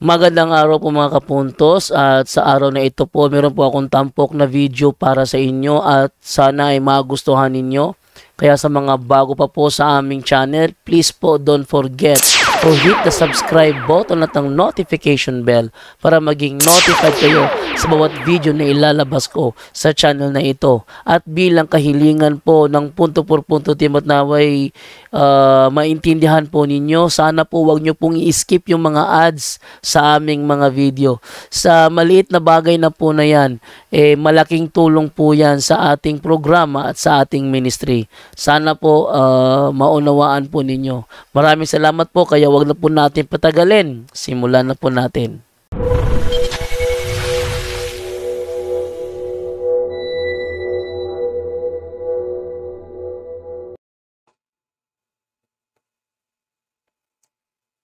Magandang araw po mga kapuntos, at sa araw na ito po meron po akong tampok na video para sa inyo at sana ay magustuhan ninyo. Kaya sa mga bago pa po sa aming channel, please po don't forget to hit the subscribe button at ang notification bell para maging notified kayo sa bawat video na ilalabas ko sa channel na ito. At bilang kahilingan po ng punto por punto team at naway maintindihan po ninyo, sana po wag nyo pong i-skip yung mga ads sa aming mga video. Sa maliit na bagay na po na yan, malaking tulong po yan sa ating programa at sa ating ministry. Sana po maunawaan po ninyo. Maraming salamat po, kaya wag na po natin patagalin. Simulan na po natin.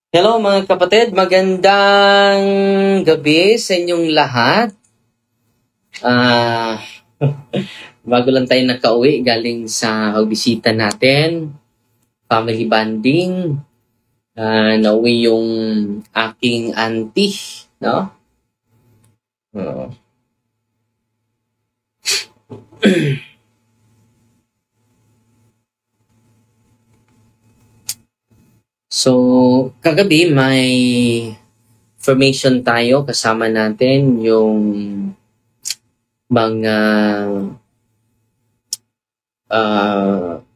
Hello mga kapatid, magandang gabi sa inyong lahat. Bago lang tayo nakauwi galing sa bisita natin, family bonding. Nauwi yung aking auntie, no? So, kagabi may information tayo, kasama natin yung mga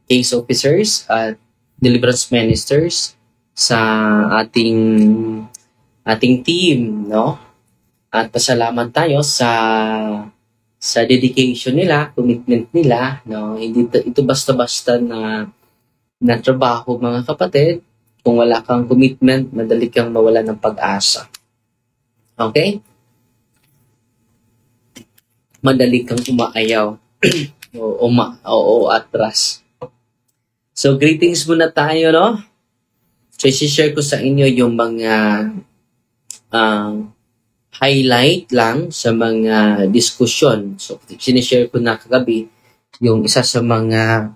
case officers at deliverance ministers sa ating team, no? At pasalamat tayo sa dedication nila, commitment nila, no? Hindi ito basta-basta na trabaho, mga kapatid. Kung wala kang commitment, madali kang mawala ng pag-asa. Okay? Madali kang umaayaw o atras. So, greetings muna tayo, no? So, isi-share ko sa inyo yung mga highlight lang sa mga diskusyon. So, sinishare ko na kagabi yung isa sa mga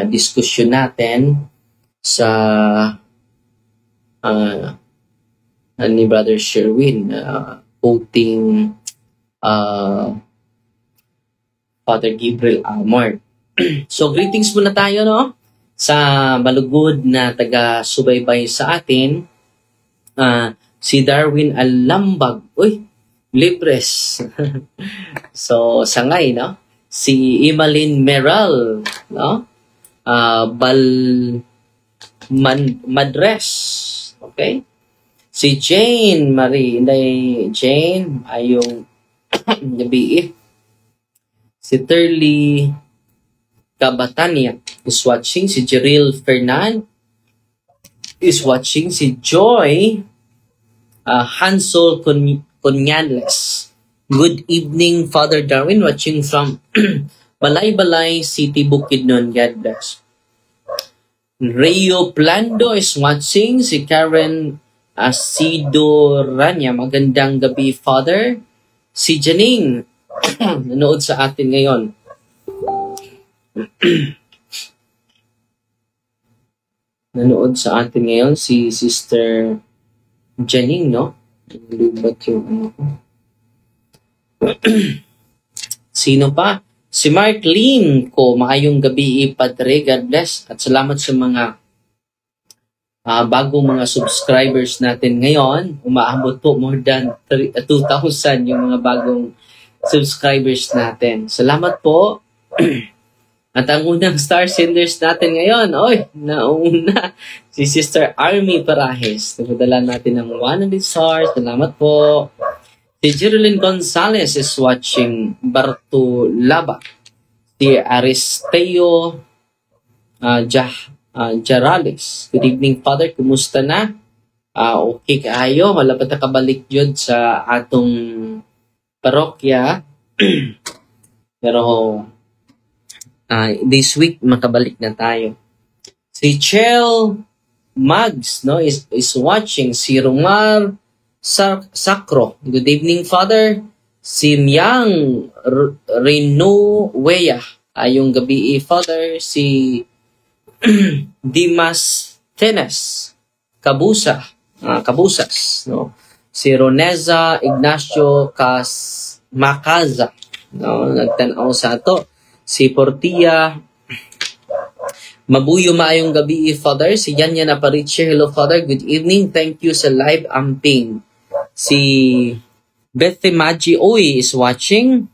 diskusyon natin sa ni Brother Sherwin, quoting Father Gabriel Amor. So, greetings muna tayo, no? Sa malugod na taga-subaybay sa atin, si Darwin Alambag. Uy, Libres. So, sangay, no? Si Emeline Meral, no? Madres. Okay? Si Jane Marie, Jane ay yung gabi. Si Turley Cabatania is watching. Si Jeril Fernand is watching. Si Joy Hansel Cunyanles. Good evening, Father Darwin, watching from Balay-Balay City, Bukidnon. God bless. Rayo Plando is watching. Si Karen Asidoranya, magandang gabi, Father. Si Janing, nanood sa atin ngayon. Nanood sa atin ngayon si Sister Janing, no? Lubat yung ano ko. Sino pa? Si Mark Lin ko, maayong gabi, Padre. God bless. At salamat sa mga bagong mga subscribers natin ngayon. Umaabot po more than 2,000 yung mga bagong subscribers natin. Salamat po. At ang unang star senders natin ngayon, nauna si Sister Army Parajes. Napadala natin ng 100 stars. Salamat po. Si Jerilyn Gonzalez is watching. Bartolaba. Si Aristeo Jarales. Good evening, Father. Kumusta na? Okay kaayo. Wala pa kabalik yun sa atong parokya. Pero this week, makabalik na tayo. Si Chel Mags, no, is watching. Si Romar Sacro. Good evening, Father. Si Myang Renuwea. Ayong gabi, Father. Si Dimas Tenes. Kabusas. No? si Roneza Ignacio Macaza, no, nagtanaw sa ato. Si Portia Mabuyo maayong gabi, Father. Si Yanya Napariche, hello, Father. Good evening. Thank you sa live amping. Si Bethy Maggi Oy is watching.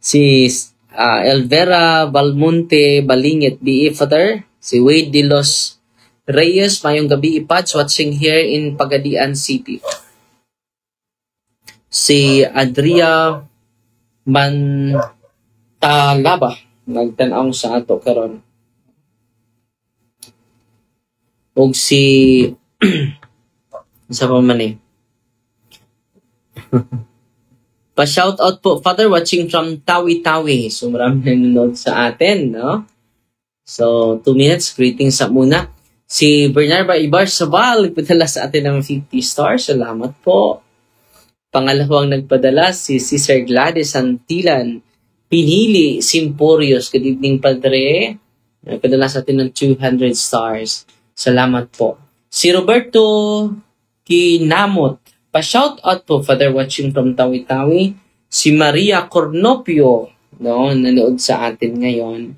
Si Elvera Balmonte Balingit, BE, Father. Si Wade De Los Reyes, mayong gabi, Ipads, watching here in Pagadian City. Si Adria Mantalaba, nagtanaw sa ato karon. Og si sa pa man eh. Pa-shoutout po, Father, watching from Tawi-Tawi. So, maraming nanonood sa atin, no? So, 2 minutes, greetings sa muna. Si Bernarba Ibar Sabal, nagpadala sa atin ng 50 stars. Salamat po. Pangalawang nagpadala, si Cesar Gladys Santilan Pinili Simporios. Good evening, Padre. Nagpadala sa atin ng 200 stars. Salamat po. Si Roberto Kinamot, pa-shoutout po, Father, watching from Tawi-Tawi. Si Maria Cornopio, no, nanood sa atin ngayon.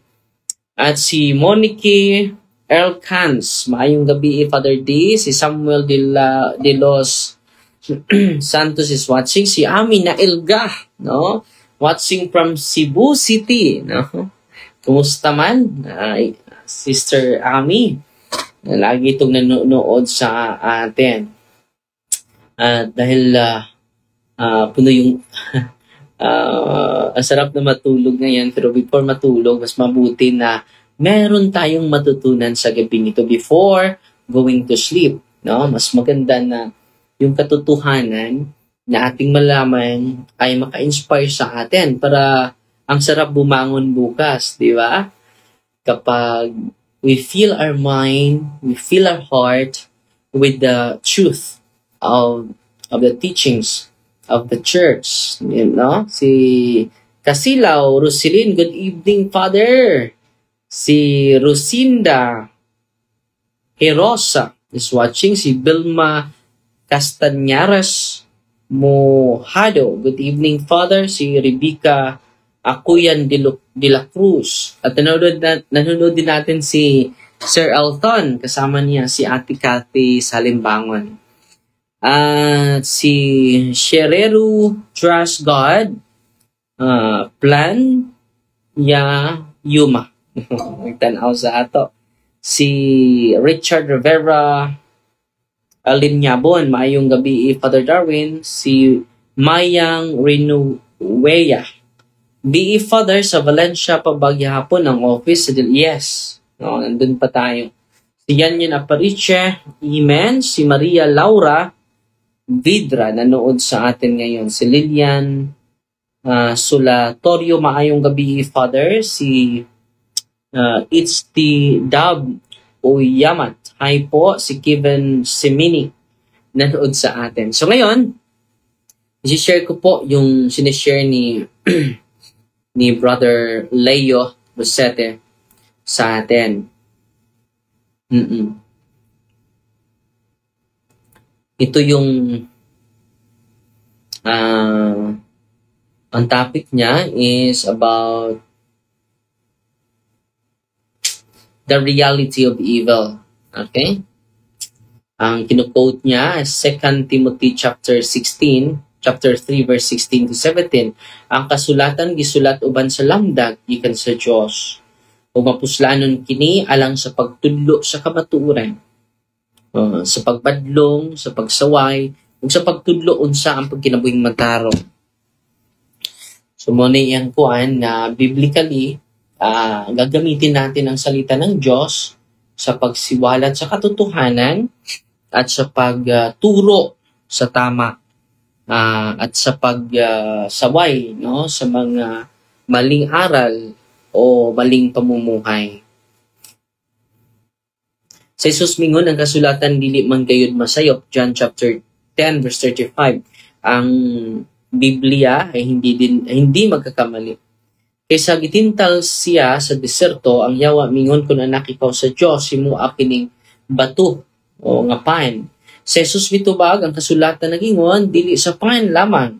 At si Monique Elkans, maayong gabi, Father D. Si Samuel de los Santos is watching. Si Ami Nailga, no, watching from Cebu City, no. Kumusta man, Sister Ami? Lagi itong nanonood sa atin. Dahil puno yung ang sarap na matulog ngayon, pero before matulog, mas mabuti na meron tayong matutunan sa gabi nito before going to sleep. No? Mas maganda na yung katotohanan na ating malaman ay maka-inspire sa atin para ang sarap bumangon bukas, di ba? Kapag we fill our mind, we fill our heart with the truth of the teachings of the church. You know? Si Casilaw Rosilin, good evening, Father. Si Rosinda Herosa is watching. Si Vilma Castañaras Mojado, good evening, Father. Si Rebecca Akuyan de la Cruz. At nanonood din natin si Sir Elton. Kasama niya si Ate Cathy Salimbangon. At si Sherero Trust God Plan Ya Yuma. Nagtanaw sa ato. Si Richard Rivera Alinyabon, maayong gabi, Father Darwin. Si Mayang Renueya, BE, Father, sa Valencia pabagyahapon ang office. Yes, no, nandun pa tayo. Si Yanyan Apariche, amen. Si Maria Laura Vidra, nanood sa atin ngayon. Si Lilian Solatorio, maayong gabi, Father. Si It's the Dub Oyamat, hi po. Si Kevin Semini, nanood sa atin. So ngayon, i-share ko po yung sinishare ni ni Brother Leo Rosete sa atin. Ito yung ang topic niya is about the reality of evil. Okay? Ang kinuquote niya is 2 Timothy chapter 16, chapter 3, verse 16 to 17. Ang kasulatan gisulat uban sa lamdag gikan sa Dios. O mapuslanon kini alang sa pagtudlo sa kamatuoran, sa pagbadlong, sa pagsaway, ug sa pagtudlo unsa ang pagkinabuhing magtarong. So mo na iyang kuan na biblically gagamitin natin ang salita ng Diyos sa pagsiwalat sa katotohanan at sa pagturo sa tama at sa pagsaway no sa mga maling aral o maling pamumuhay. Sa Jesus mingon ang kasulatan dili man gayud masayop, John chapter 10 verse 35. Ang Biblia ay hindi magkakamali. Kaysa gitintal siya sa deserto, ang yawa mingon kun anak ikaw sa Dios, himua kining bato o nga pan. Sa Jesus mitubag ang kasulatan nagingon, dili sa pangan lamang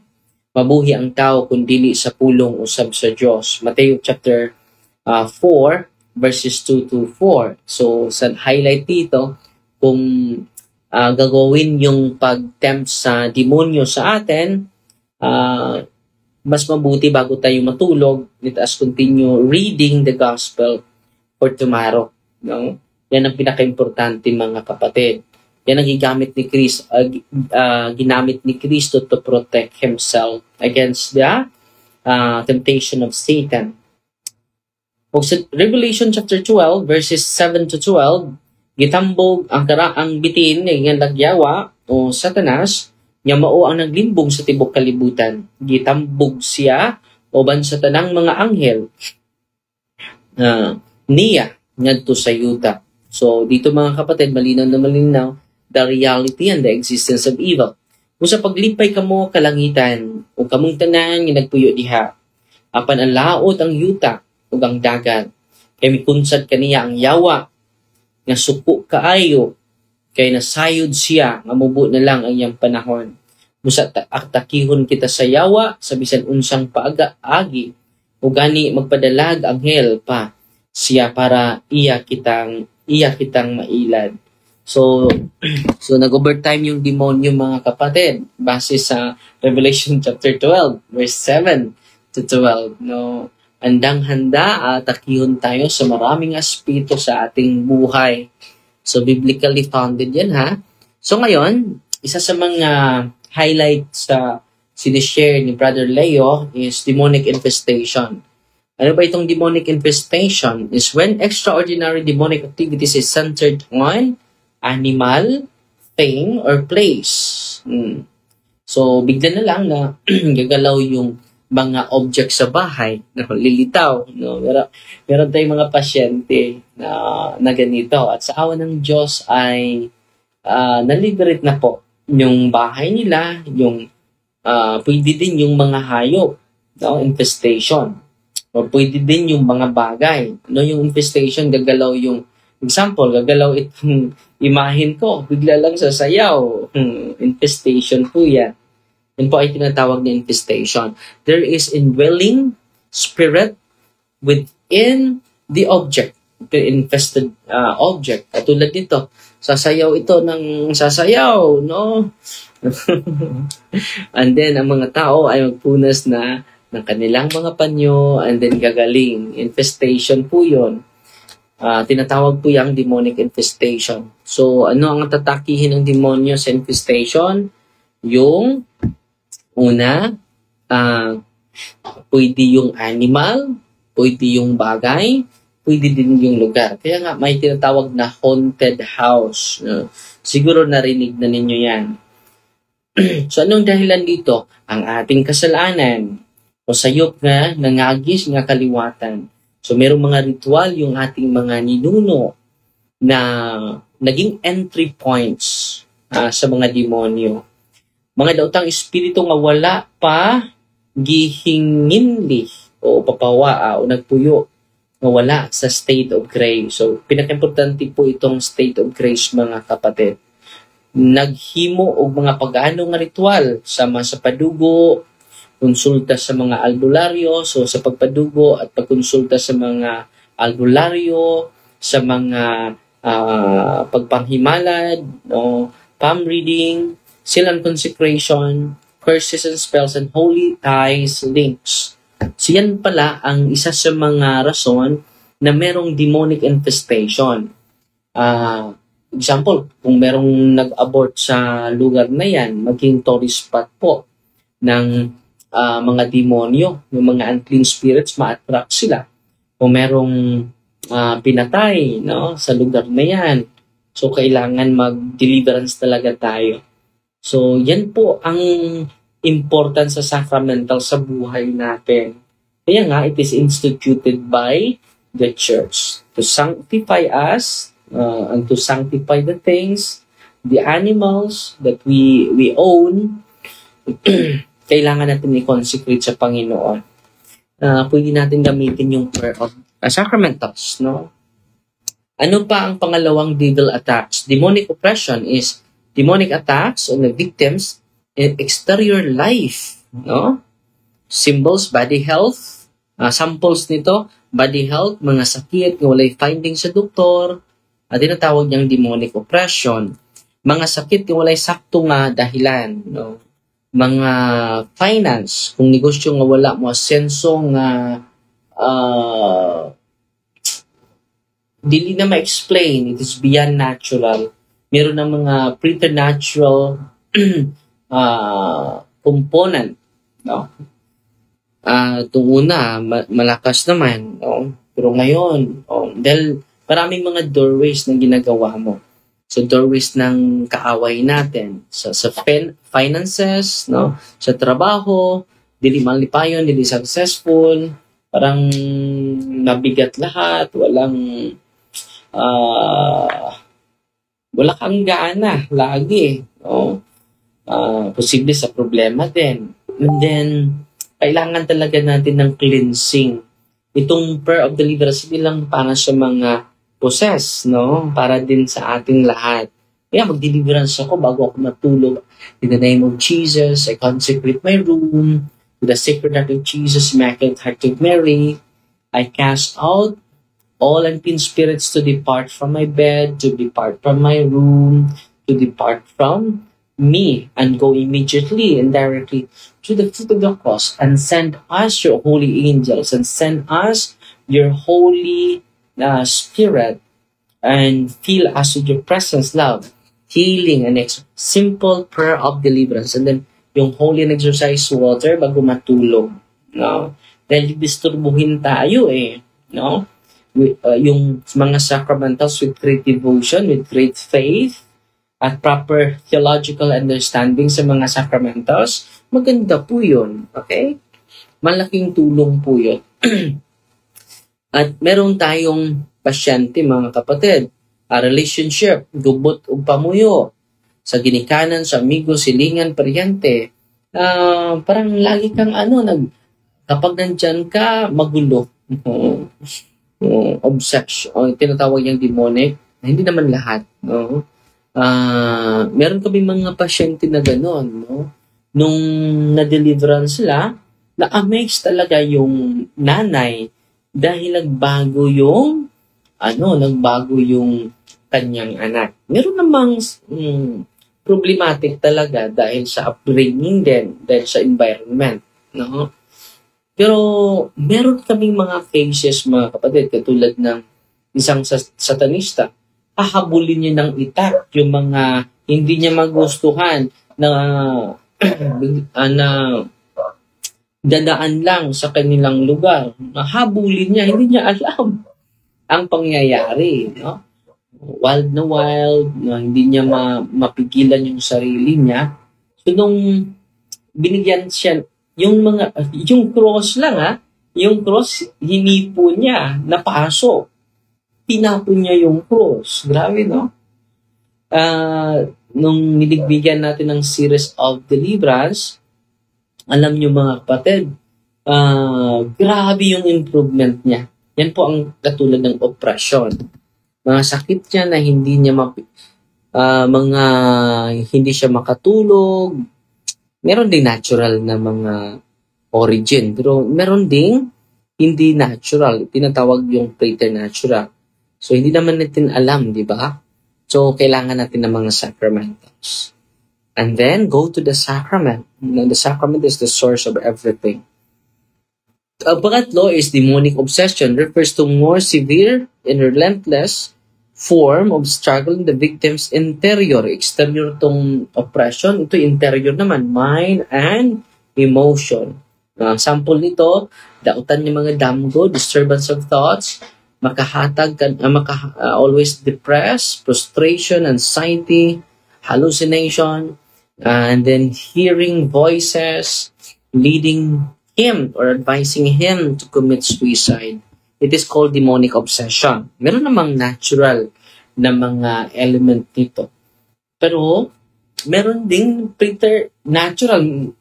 mabuhi ang tao kung dili sa pulong usab sa Dios. Mateo chapter 4 verses 2 to 4. So sa highlight dito kung gagawin yung pag-tempt sa demonyo sa atin, mas mabuti bago tayo matulog, let us continue reading the gospel for tomorrow. No? Yan ang pinaka-importante mga kapatid. Yan ang ginamit ni Kristo to protect himself against the temptation of Satan. O sa Revelation chapter 12 verses 7 to 12, gitambog ang bitin nga lagyawa o Satanas nga mao ang naglimbong sa tibok kalibutan. Gitambog siya uban sa tanang mga anghel niya ngadto sa yuta. So dito mga kapatid, malinaw na malinaw the reality and the existence of evil. Kung sa paglipay kamo kalangitan o kamong tanan nga nagpuyo diha, apan ang laot ang yuta ug ang dagat, kay mikunsad kaniya ang yawa nga suko kaayo, kay nasayod siya nga mubo na lang ang iyang panahon. Musa aktakihon kita sa yawa sa bisan unsang paagi o gani magpadalag ang hell pa siya para iya kitang mailad. So nag-overtime yung demonyo mga kapatid base sa Revelation chapter 12 verse 7 to 12. No, handang-handa atakihon tayo sa maraming aspeto sa ating buhay. So biblically founded yan ha. So ngayon, isa sa mga highlights sa sinishare ni Brother Leo is demonic infestation. Ano ba itong demonic infestation? Is when extraordinary demonic activities is centered on animal, thing, or place. So, bigla na lang na gagalaw yung mga object sa bahay, lilitaw. No? Meron tayong mga pasyente na ganito. At sa awa ng Diyos ay naliberate na po yung bahay nila, yung pwede din yung mga hayop, no? Infestation. O pwede din yung mga bagay. No? Yung infestation, gagalaw yung example, gagalaw itong imahin ko, bigla lang sasayaw. Infestation po yan. Yan po ay tinatawag na infestation. There is indwelling spirit within the object, the infested object. Katulad nito, sasayaw ito ng sasayaw, no? And then, ang mga tao ay magpunas na ng kanilang mga panyo and then gagaling. Infestation po yun. Tinatawag po yung demonic infestation. So, ano ang tatakihin ng demonyo sa infestation? Yung una, pwede yung animal, pwede yung bagay, pwede din yung lugar. Kaya nga, may tinatawag na haunted house. Siguro narinig na ninyo yan. So, anong dahilan dito? Ang ating kasalanan o sayop nga, nangagis nga kaliwatan. So, merong mga ritual yung ating mga ninuno na naging entry points sa mga demonyo. Mga daotang espiritu nga wala pa gihinginli o papawa o nagpuyo nga wala sa state of grace. So, pinaka-importante po itong state of grace mga kapatid. Naghimo og mga pag-ano nga ritual sama sa padugo, konsulta sa mga albularyo, so sa pagpadugo at pagkonsulta sa mga albularyo, sa mga pagpanghimalad, no, palm reading, seal and consecration, curses and spells, and holy ties, links. So yan pala ang isa sa mga rason na merong demonic infestation. Example, kung merong nag-abort sa lugar na yan, maging tourist spot po ng mga demonyo, yung mga unclean spirits, ma-attract sila. O merong pinatay, no, sa lugar na yan. So, kailangan mag-deliverance talaga tayo. So, yan po ang importance sa sacramental sa buhay natin. Kaya nga, it is instituted by the church to sanctify us and to sanctify the things, the animals that we own. Kailangan natin i-consecrate sa Panginoon. Pwede natin gamitin yung prayer of sacramentals, no? Ano pa ang pangalawang devil attacks? Demonic oppression is demonic attacks on the victims in exterior life, no? Symbols, body health, samples nito, body health, mga sakit nga walay finding sa doktor, at tinatawag niyang demonic oppression. Mga sakit nga walay sakto nga dahilan, no? Mga finance, kung negosyo nga wala mo asenso nga dili na ma-explain, it is beyond natural. Meron ng mga preternatural component, no? Itong una, malakas naman, no? Pero ngayon, dahil maraming mga doorways na ginagawa mo. So, doorways ng kaaway natin. Sa finances, no? Sa trabaho, dili malipayon, dili successful, parang nabigat lahat, wala kang gana lagi, no? Posible sa problema din. And then, kailangan talaga natin ng cleansing. Itong prayer of deliverance, hindi lang para sa mga possess, no? Para din sa ating lahat. Kaya mag-deliverance ako bago ako matulog. In the name of Jesus, I consecrate my room to the sacred heart of Jesus, Immaculate Heart of Mary. I cast out all unclean spirits to depart from my bed, to depart from my room, to depart from me, and go immediately and directly to the foot of the cross, and send us your holy angels, and send us your holy spirit, and fill us with your presence, love, healing, and simple prayer of deliverance. And then, yung holy and exercise water bago matulog. No? Dahil disturbuhin tayo no? Yung mga sacramentals with great devotion, with great faith, at proper theological understanding sa mga sacramentals, maganda po yun. Okay? Malaking tulong po yun. At meron tayong pasyente, mga kapatid, a relationship, gubot o pamuyo, sa ginikanan, sa amigo, silingan, paryente, parang lagi kang kapag nandyan ka, magulo. Obsession, tinatawag niyang demonic, hindi naman lahat, no? Meron kami mga pasyente na gano'n, no? Nung na-deliverance sila, na-amaze talaga yung nanay dahil nagbago yung kanyang anak. Meron namang problematic talaga dahil sa upbringing din, dahil sa environment, no? Pero meron kaming mga cases, mga kapatid, katulad ng isang satanista, hahabulin niya ng itak yung mga hindi niya magustuhan na dadaan lang sa kanilang lugar. Habulin niya, hindi niya alam ang pangyayari, no? Wild na wild, no? Hindi niya mapigilan yung sarili niya. So nung binigyan siya yung cross lang, yung cross hinipo niya, napasok. Tinapon niya yung cross. Grabe, no? Nung niligbigyan natin ng series of deliverance, alam niyo mga kapatid, grabe yung improvement niya. Yan po ang katulad ng oppression. Mga sakit niya na hindi niya hindi siya makatulog. Meron ding natural na mga origin, pero meron ding hindi natural. Tinatawag yung preternatural. So, hindi naman natin alam, di ba? So, kailangan natin ng mga sacramentals. And then, go to the sacrament. The sacrament is the source of everything. Ang pangatlo is demonic obsession, refers to more severe and relentless form of struggle in the victim's interior. Exterior tong oppression. Ito interior naman, mind and emotion. Sample nito, dautan ng mga damgo, disturbance of thoughts, always depressed, frustration, anxiety, hallucination, and then hearing voices, leading him or advising him to commit suicide. It is called demonic obsession. Meron namang natural na mga element nito. Pero, meron ding preternatural.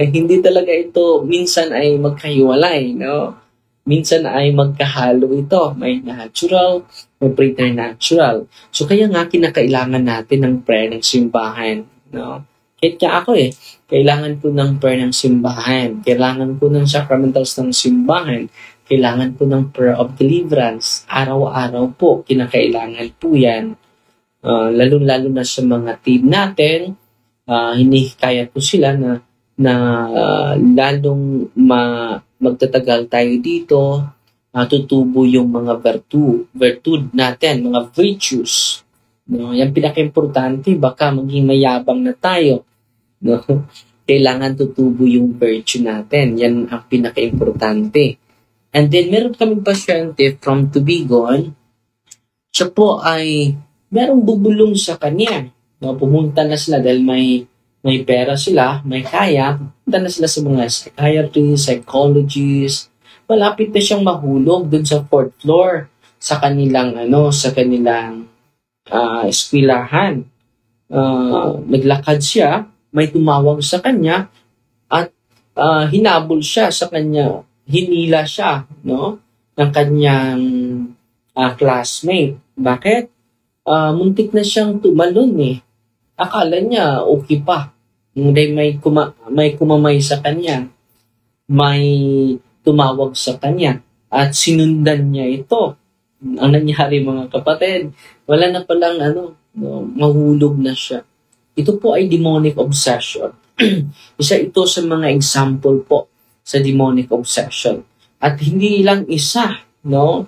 Hindi talaga ito minsan ay magkahiwalay, no? minsan ay magkahalo ito. May natural, may preternatural. So kaya nga kinakailangan natin ng prayer ng simbahan. No? Kahit nga ako kailangan ko ng prayer ng simbahan. Kailangan ko ng sacramentals ng simbahan. Kailangan ko ng prayer of deliverance. Araw-araw po, kinakailangan po yan. Lalo-lalo na sa mga team natin, hinihikayat ko sila na lalong magtatagal tayo dito, tutubo yung mga virtud natin, mga virtues. No? Yan pinaka-importante, baka maging mayabang na tayo. No? Kailangan tutubo yung virtue natin. Yan ang pinaka-importante. And then, meron kaming pasyente from Tubigon. Siya po ay merong bubulong sa kanya. No? Pumunta na sila dahil may pera sila, may kaya. Pumunta na sila sa mga psychiatrists, psychologists. Malapit na siyang mahulog dun sa 4th floor sa kanilang eskwelahan. Naglakad siya, may tumawag sa kanya at hinabol siya sa kanya. Hinila siya, no, ng kanyang classmate. Bakit? Muntik na siyang tumalon Akala niya okay pa. Hindi may kumamay sa kanya. May tumawag sa kanya at sinundan niya ito. Ang nangyari mga kapatid, wala na palang mahulog na siya. Ito po ay demonic obsession. Isa ito sa mga example po sa demonic obsession. At hindi lang isa, no?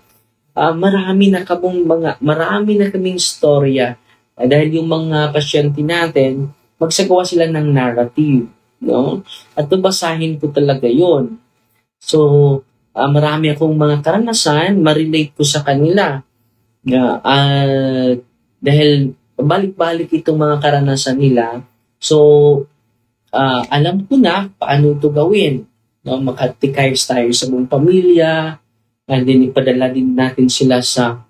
Marami na kaming storya. Dahil yung mga pasyente natin, magsagawa sila ng narrative, no? At babasahin ko talaga yon. So, marami akong mga karanasan, ma-relate ko sa kanila. Dahil balik-balik itong mga karanasan nila. So, alam ko na paano ito gawin. No, makatikayos tayo sa buong pamilya, and then ipadala din natin sila sa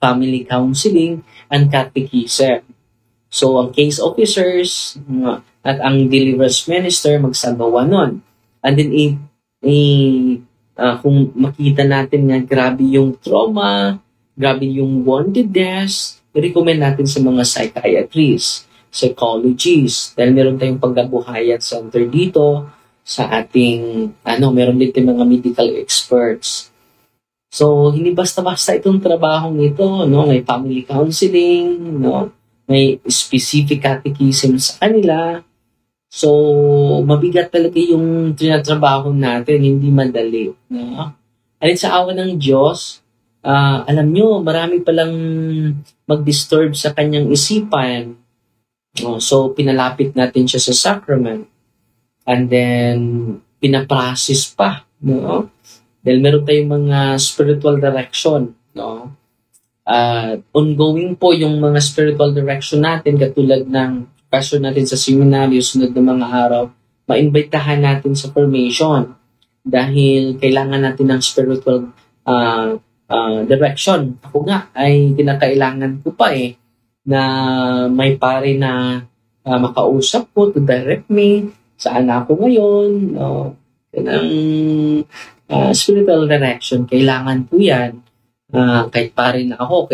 family counseling and catechism. So, ang case officers at ang deliverance minister magsagawa nun. And then, kung makita natin nga grabe yung trauma, grabe yung woundedness, i-recommend natin sa mga psychiatrists, psychologists, dahil meron tayong pagkabuhayan center dito, sa ating, meron din mga medical experts. So, hindi basta-basta itong trabahong ito, no? May family counseling, no? May specific catechism sa kanila. So, mabigat talaga yung tinatrabaho natin, hindi madali. No? At sa awa ng Diyos, alam nyo, marami palang mag-disturb sa kanyang isipan. So, pinalapit natin siya sa sacrament. And then, pinaprocess pa, no? Dahil meron tayong mga spiritual direction, no? Ongoing po yung mga spiritual direction natin, katulad ng passion natin sa seminaryo, sunod na mga araw, maimbitahan natin sa formation. Dahil kailangan natin ng spiritual direction. Ako nga, ay kinakailangan ko pa na may pare na makausap ko to direct me, saan ako ngayon, ng spiritual direction, kailangan ko yan. Kahit pare na ako,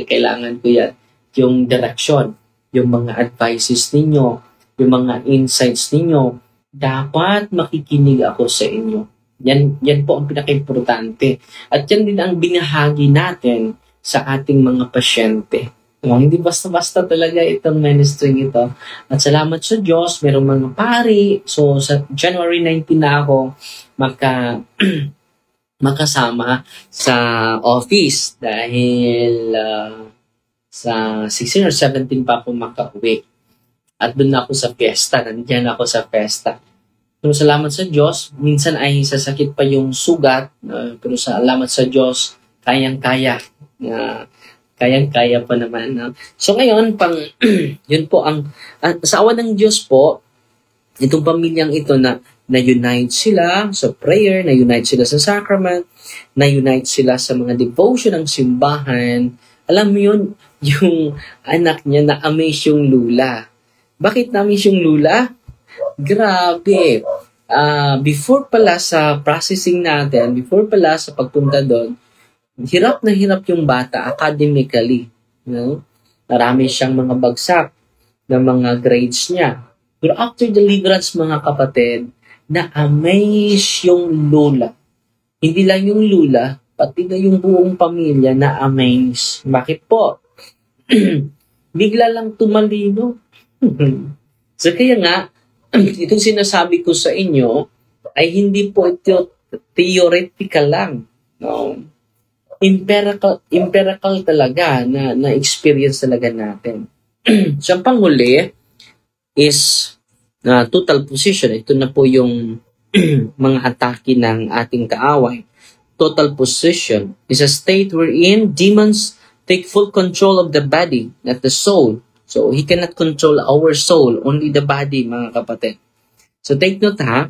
kailangan ko yan. Yung direction, yung mga advices ninyo, yung mga insights ninyo, dapat makikinig ako sa inyo. Yan po ang pinaka-importante. At yan din ang binahagi natin sa ating mga pasyente. Hindi basta-basta talaga itong ministry ito. At salamat sa Diyos, mayroong mga pari. So, sa January 19 na ako makasama sa office dahil sa 16 or 17 pa ako makauwi. At doon ako sa fiesta. Nandiyan ako sa fiesta. Pero salamat sa Diyos, minsan ay sasakit pa yung sugat. Pero salamat sa Diyos, kayang-kaya. Kayang-kaya pa naman. So ngayon, yun po ang sa awa ng Diyos po, itong pamilyang ito na-unite sila sa prayer, na-unite sila sa sacrament, na-unite sila sa mga devotion ng simbahan. Alam mo yun, yung anak niya na-amaze yung lula. Bakit na-amaze yung lula? Grabe. before pala sa processing natin, before pala sa pagpunta doon, hirap na hirap yung bata academically. No? Marami siyang mga bagsak na mga grades niya. Pero after deliverance, mga kapatid, na-amaze yung lola. Hindi lang yung lola, pati na yung buong pamilya na-amaze. Bakit po? Bigla lang tumalino. So kaya nga, itong sinasabi ko sa inyo ay hindi po ito theoretical lang. No? Empirical talaga na experience talaga natin. So, ang panghuli is total possession. Ito na po yung mga atake ng ating kaaway. Total possession is a state wherein demons take full control of the body, not the soul. So, he cannot control our soul, only the body, mga kapatid. So, take note ha.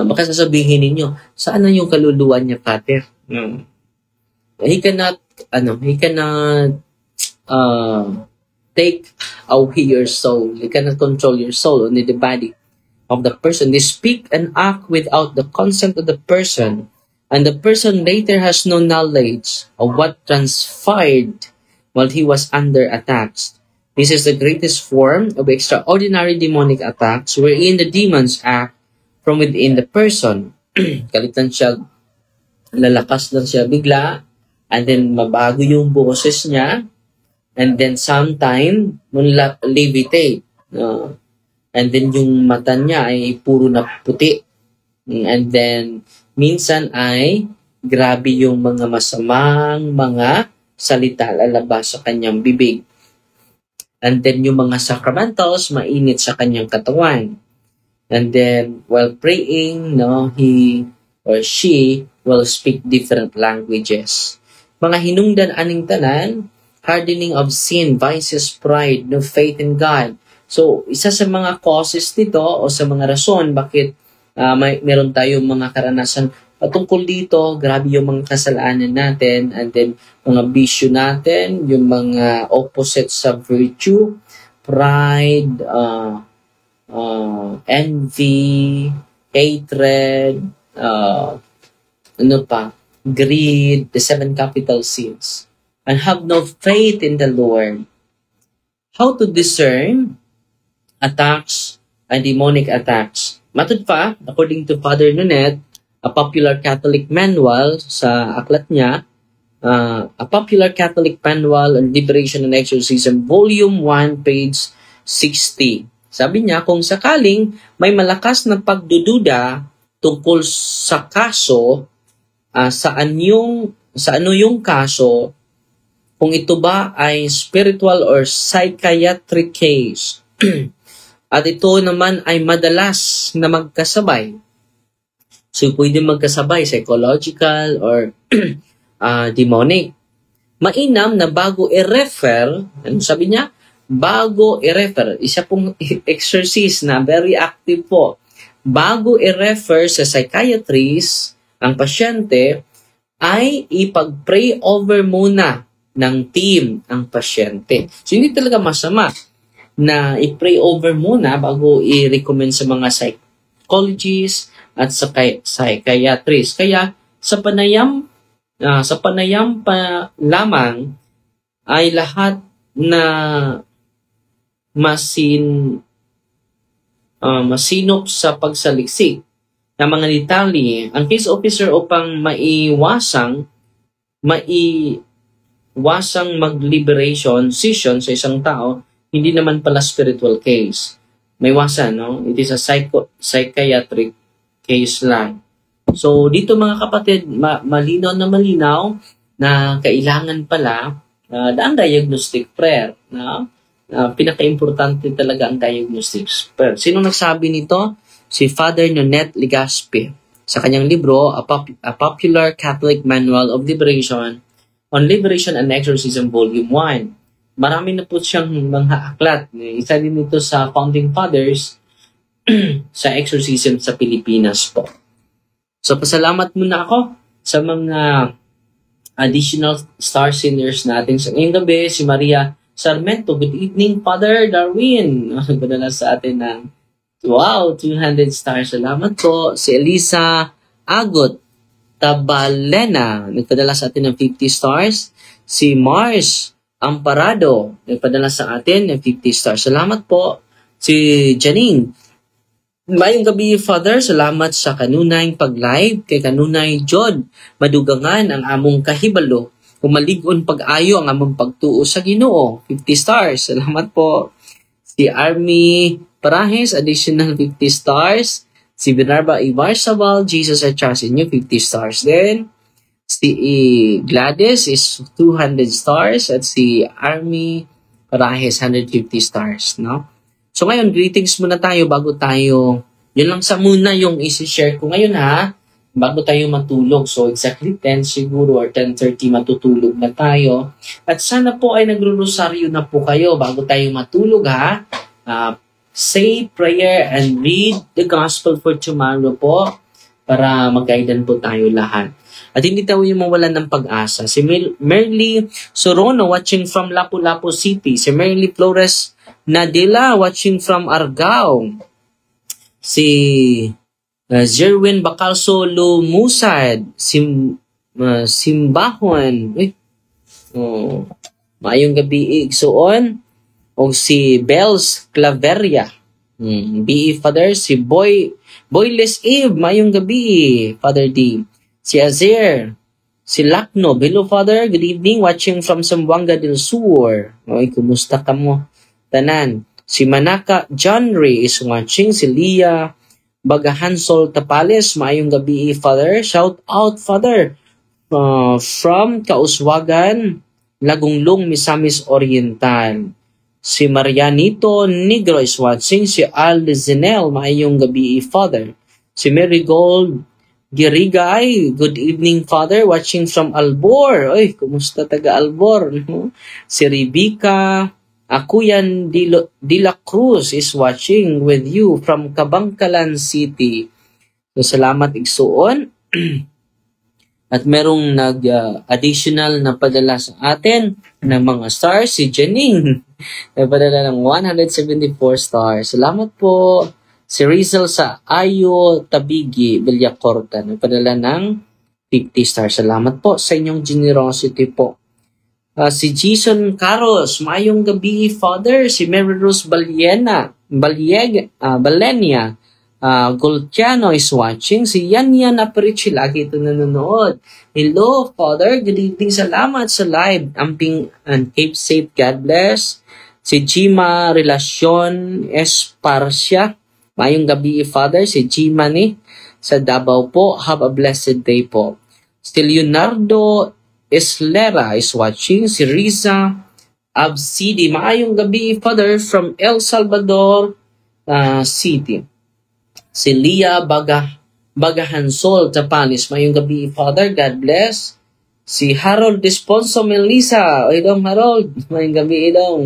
Baka sasabihin ninyo, saan na yung kaluluwa niya, Pater? No. He cannot take away your soul. He cannot control your soul, only the body of the person. They speak and act without the consent of the person, and the person later has no knowledge of what transpired while he was under attacks. This is the greatest form of extraordinary demonic attacks wherein the demons act from within the person. Kalitan siya, lalakas lang siya bigla, and then mabago yung boses niya, and then sometime levitate. And then yung mata niya ay puro na puti. And then minsan ay grabe yung mga masamang mga salita lalabas sa kanyang bibig. And then yung mga sacramentals mainit sa kanyang katawan. And then while praying, he or she will speak different languages. Mga hinungdan aning tanan, hardening of sin, vices, pride, no faith in God. So, isa sa mga causes nito o sa mga rason bakit meron tayong mga karanasan patungkol dito, grabe yung mga kasalanan natin, and then mga bisyo natin, yung mga opposite sa virtue, pride, envy, hatred, greed, the 7 capital sins, and have no faith in the Lord. How to discern attacks and demonic attacks? Matod pa, according to Father Nonet, a popular Catholic manual sa aklat niya, a popular Catholic manual on liberation and exorcism, volume 1, page 60. Sabi niya, kung sakaling may malakas na pagdududa tungkol sa kaso, sa ano yung kaso, kung ito ba ay spiritual or psychiatric case, at ito naman ay madalas na magkasabay. So, pwede magkasabay, psychological or demonic. Mainam na bago i-refer, ano sabi niya? Bago i-refer, isa pong exorcist na very active po. Bago i-refer sa psychiatrist, ang pasyente ay ipag-pray over muna ng team ang pasyente. So, hindi talaga masama na i-pray over muna bago i-recommend sa mga psychologists at sa psychiatrist. Kaya, sa panayam pa lamang ay lahat na masinop sa pagsaliksik ng mga detalye, ang case officer upang maiwasang mag-liberation session sa isang tao, hindi naman pala spiritual case. May wasan, no? It is a psychiatric case lang. So, dito mga kapatid, malinaw na kailangan pala ang diagnostic prayer. No? Pinaka-importante talaga ang diagnostic prayer. Sino nagsabi nito? Si Father Nonet Legaspi sa kanyang libro, A Popular Catholic Manual of Liberation on Liberation and Exorcism Volume 1. Marami na po siyang mga aklat. Isa din ito sa Founding Fathers sa exorcism sa Pilipinas po. So, pasalamat muna ako sa mga additional star singers natin sa ngayong gabi. Si Maria Sarmento. Good evening, Father Darwin. Padala sa atin ng Wow, 200 stars. Salamat po. Si Elisa Agot Tabalena, nagpadala sa atin ng 50 stars. Si Mars Amparado, nagpadala sa atin ng 50 stars. Salamat po. Si Janine, mayong gabi, Father. Salamat sa kanunay pag-live kay kanunay John. Madugangan ang among kahibalo. Kumalig-on pag-ayo ang among pagtuo sa Ginoo. 50 stars. Salamat po. Si Army Parahes, additional 50 stars. Si Binarba Ibarsabal, Jesus I Trust in You, 50 stars din. Si Gladys is 200 stars. At si Army Parahes, 150 stars. No? So ngayon, greetings muna tayo bago tayo. Yun lang sa muna yung isi-share ko ngayon ha. Bago tayo matulog. So exactly 10 siguro or 10:30 matutulog na tayo. At sana po ay nagro-rosaryo na po kayo bago tayo matulog ha. Say prayer and read the gospel for tomorrow po para mag-guidean po tayo lahat. At hindi tayo yung mawalan ng pag-asa. Si Merly Sorono watching from Lapu-Lapu City. Si Merly Flores Nadila watching from Argao. Si Zerwin Bacalso Lumusad. Simbahon. Maayong gabi igsoon. O si Bells Claveria. B.E. Father. Si Boyless Eve. Mayong gabi, Father D. Si Azer. Si Lakno. Hello, Father. Good evening. Watching from Zamboanga del Sur. Oy, kumusta ka mo? Tanan. Si Manaka John Ray is watching. Si Leah Bagahansol Tapales. Mayong gabi, Father. Shout out, Father. From Kauswagan, Lagunglong, Misamis Oriental. Si Marianito Negro is watching. Si Al Zinel, maayong gabi, Father. Si Marigold Girigay, good evening, Father. Watching from Albor. Oy, kumusta taga Albor? Si Rebecca Akuyan de la Cruz is watching with you from Kabangkalan City. So, salamat igsuon. At merong nag-additional na padala sa atin ng mga stars, si Janine. Nagpadala ng 174 stars. Salamat po. Si Rizal sa Ayo Tabigi, Villacorta. Nagpadala ng 50 stars. Salamat po sa inyong generosity po. Si Jason Carlos, maayong gabi, Father. Si Mary Rose Balenia. Golciano is watching. Si Yan Aparici, lagi ito nanonood. Hello, Father. Good evening. Salamat sa live. Amping and keep safe. God bless. Si Jima Relasyon Esparcia. Mayong gabi, Father. Si Jima ni sa Davao po. Have a blessed day po. Si Leonardo Eslera is watching. Si Riza Absidi. Mayong gabi, Father, from El Salvador City. Si Leah Bagahansol Tapanis. Mayong gabi, Father. God bless. Si Harold Desponso Melissa. O idong Harold. Mayong gabi idong.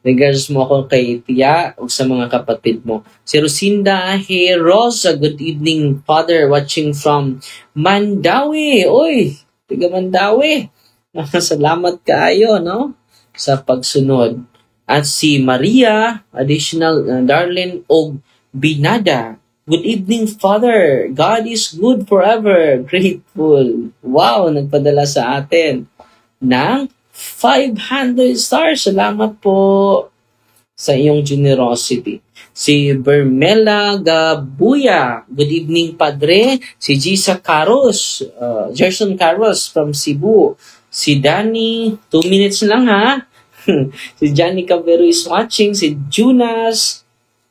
Regards mo ako kay Tia o sa mga kapatid mo. Si Rosinda Rosa. Good evening, Father. Watching from Mandawi. Oy, tiga Mandawi. Salamat kayo, no? Sa pagsunod. At si Maria, additional Darlene og Binada. Good evening, Father. God is good forever. Grateful. Wow, nagpadala sa atin ng 500 stars. Salamat po sa iyong generosity. Si Bermela Gabuya. Good evening, Padre. Si Gerson Caros from Cebu. Si Danny, 2 minutes lang ha. Si Johnny Cabero is watching. Si Jonas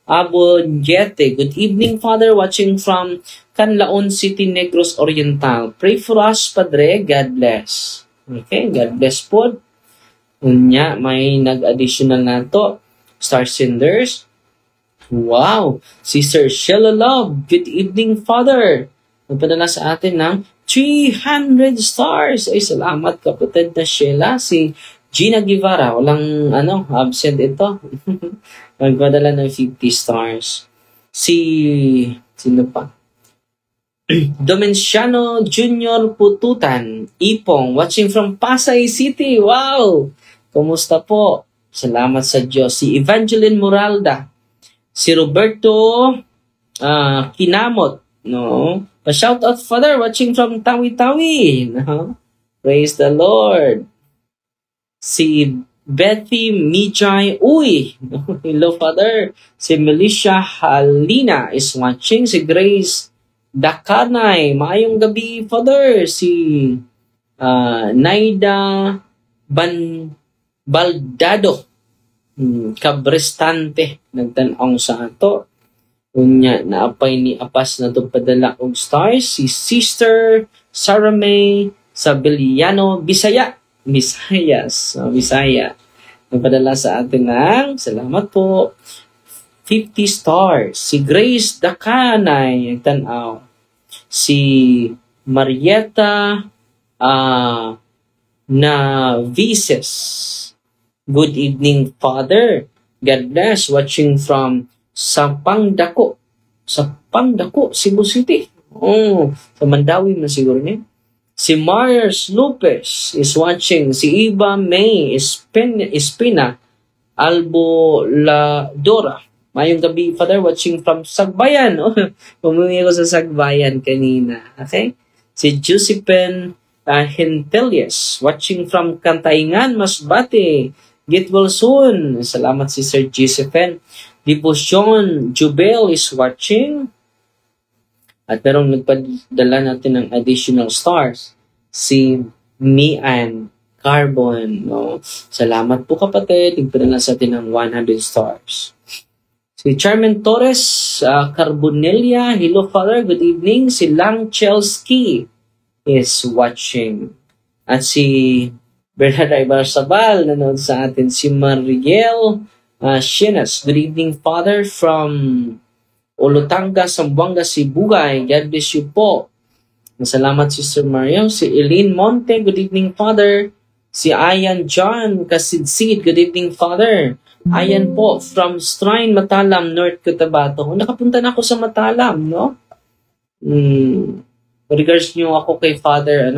Abonjete. Good evening, Father. Watching from Canlaon City, Negros Oriental. Pray for us, Padre. God bless. Okay, God bless po. Unya, may nag-additional na to. Star Senders. Wow. Si Sir Sheila Love. Good evening, Father. Nagpadala sa atin ng 300 stars. Ay, salamat, kapatid na Sheila. Si Gina Guevara. Walang, absent ito. Nagpadala ng 50 stars. Sino pa? Domenciano Junior Pututan. Ipong. Watching from Pasay City. Wow! Kumusta po? Salamat sa Diyos. Si Evangeline Moralda. Si Roberto Kinamot, no? Pa-shout out, Father, watching from Tawi-Tawi. No? Praise the Lord. Si Bethy Mijay Uy. Hello, Father. Si Melissa Halina is watching. Si Grace Dakanay. Maayong gabi, Father. Si Naida Baldado. Kabrestante. Nagtanong sa ato. Unya, naapay ni Apas na ito padala og stars. Si Sister Sarah May Sabiliano, Bisaya. Visayas. Bisaya. Nagpadala sa atin ng, salamat po, 50 stars. Si Grace Dakanay, nagtanaw. Si Marietta na Vices. Good evening, Father. God bless. Watching from Sapangdako, Cebu City. Sa Mandawi na siguro niya. Si Mars Lopez is watching. Si Iba May Espina Alboladora. Mayong gabi, Father, watching from Sagbayan. Umuwi ako sa Sagbayan kanina. Okay? Si Josephine Hentelius, watching from Kantaingan, Masbate. Get well soon. Salamat si Sir Josephine. Devotion Jubel is watching. At merong nagpadala natin ng additional stars. Si Mian Carbon. No? Salamat po, kapatid. Nagpadala sa atin ng 100 stars. Si Charmen Torres Carbonelia. Hello, Father. Good evening. Si Lang Chelsky is watching. At si Bernard Ibarzabal nanood sa atin. Si Mariel Shenas. Good evening, Father, from Olotanga, Zamboanga, Sibugay. God bless you po. Salamat, Sister Mariam. Si Eileen Monte. Good evening, Father. Si Ayan John Kasidsid. Good evening, Father. Ayan po, from Shrine, Matalam, North Cotabato. Nakapunta na ako sa Matalam, no? Regards nyo ako kay Father,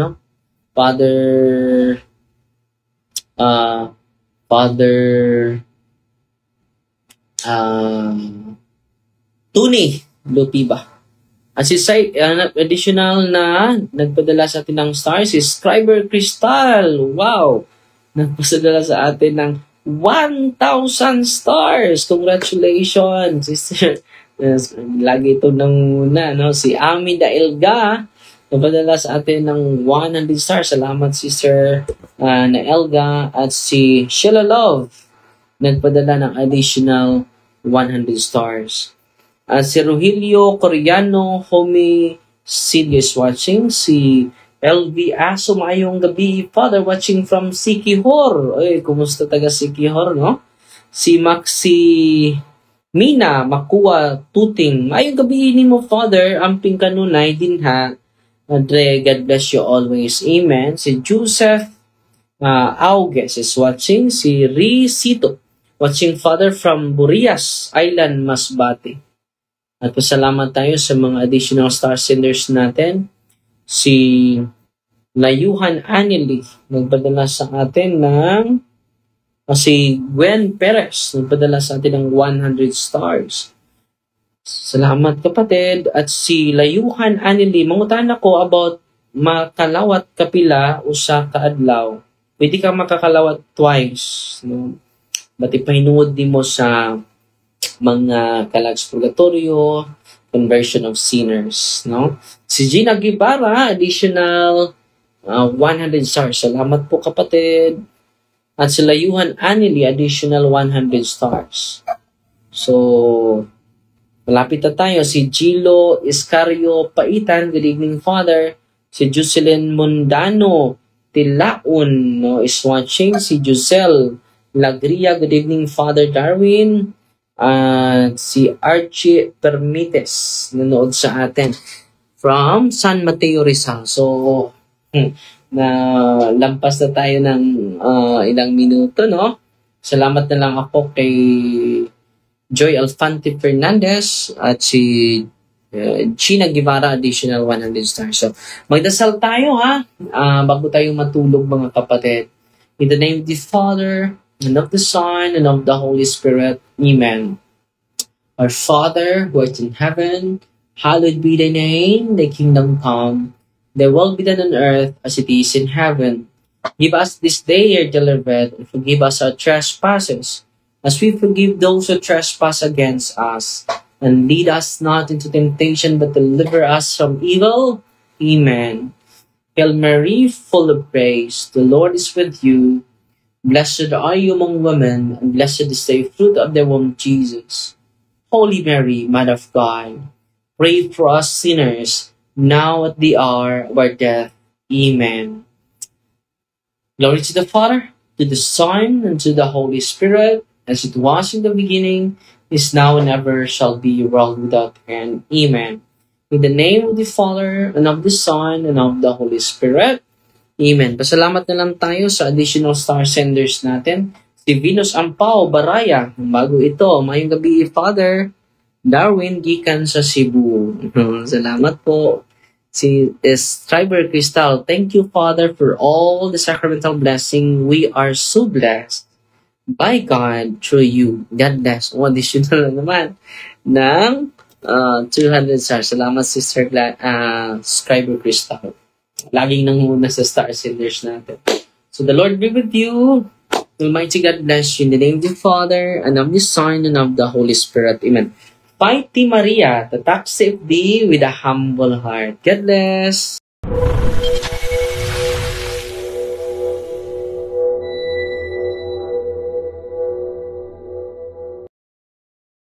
Tuni Lupiba. At si additional na nagpadala sa atin ng stars si Scriber Crystal. Wow! Nagpadala sa atin ng 1,000 stars. Congratulations, sister. Lagi ito nang una, no? Si Amida Elga nagpadala sa atin ng 100 stars. Salamat, sister na Elga. At si Sheila Love nagpadala ng additional 100 stars. Si Rogelio Coriano Homi Silis watching. Si LV Aso, maayong gabi, Father, watching from Sikihor. Ay, kumusta taga Sikihor, no? Si Maxi Mina Makuha Tuting, maayong gabi ni mo, Father, amping kanunay din ha. Andre, God bless you always. Amen. Si Joseph Auges is watching. Si Ricito watching, Father, from Burias Island, Masbate. At pasalamat tayo sa mga additional star senders natin. Si Layuhan Anili nagpadala sa atin ng si Gwen Perez nagpadala sa atin ng 100 stars. Salamat, kapatid. At si Layuhan Anili, mangutan ako about makalawat kapila o sa kaadlaw. Pwede ka makakalawat twice. No? Ba't ipahinuod din mo sa mga kalags purgatorio, conversion of sinners, no? Si Gina Guevara, additional 100 stars. Salamat po, kapatid. At si Layuhan Anili, additional 100 stars. So, malapit na tayo. Si Gilo Iscario Paitan, good evening, Father. Si Jocelyn Mundano Tilaon, no, is watching. Si Giselle Lagria, good evening, Father Darwin. At si Archie Permites nanood sa atin from San Mateo, Rizal. So, na lampas na tayo ng ilang minuto, no? Salamat na lang ako kay Joy Alfante Fernandez at si Gina Guevara, additional 100 stars. So, magdasal tayo, ha? Bago tayo matulog, mga kapatid. In the name of the Father, and of the Son, and of the Holy Spirit. Amen. Our Father, who art in heaven, hallowed be thy name, thy kingdom come, thy will be done on earth as it is in heaven. Give us this day our daily bread, and forgive us our trespasses, as we forgive those who trespass against us. And lead us not into temptation, but deliver us from evil. Amen. Hail Mary, full of grace, the Lord is with you. Blessed are you among women, and blessed is the fruit of the womb, Jesus. Holy Mary, Mother of God, pray for us sinners, now at the hour of our death. Amen. Glory to the Father, to the Son, and to the Holy Spirit, as it was in the beginning, is now, and ever shall be, world without end. Amen. In the name of the Father, and of the Son, and of the Holy Spirit. Amen. Pasalamat na lang tayo sa additional star senders natin. Si Venus Ampao Baraya, bago ito, mayong gabi, Father Darwin Gikan sa Cebu. Salamat po. Si Striber Crystal, thank you, Father, for all the sacramental blessing. We are so blessed by God through you. God bless. O, additional na naman ng 200 stars. Salamat, Sister Scriber Crystal. Laging nanguna sa star senders natin. So the Lord be with you. Almighty God bless you in the name of the Father, and of the Son, and of the Holy Spirit. Amen. Mighty Maria, tatak save thee with a humble heart. God bless.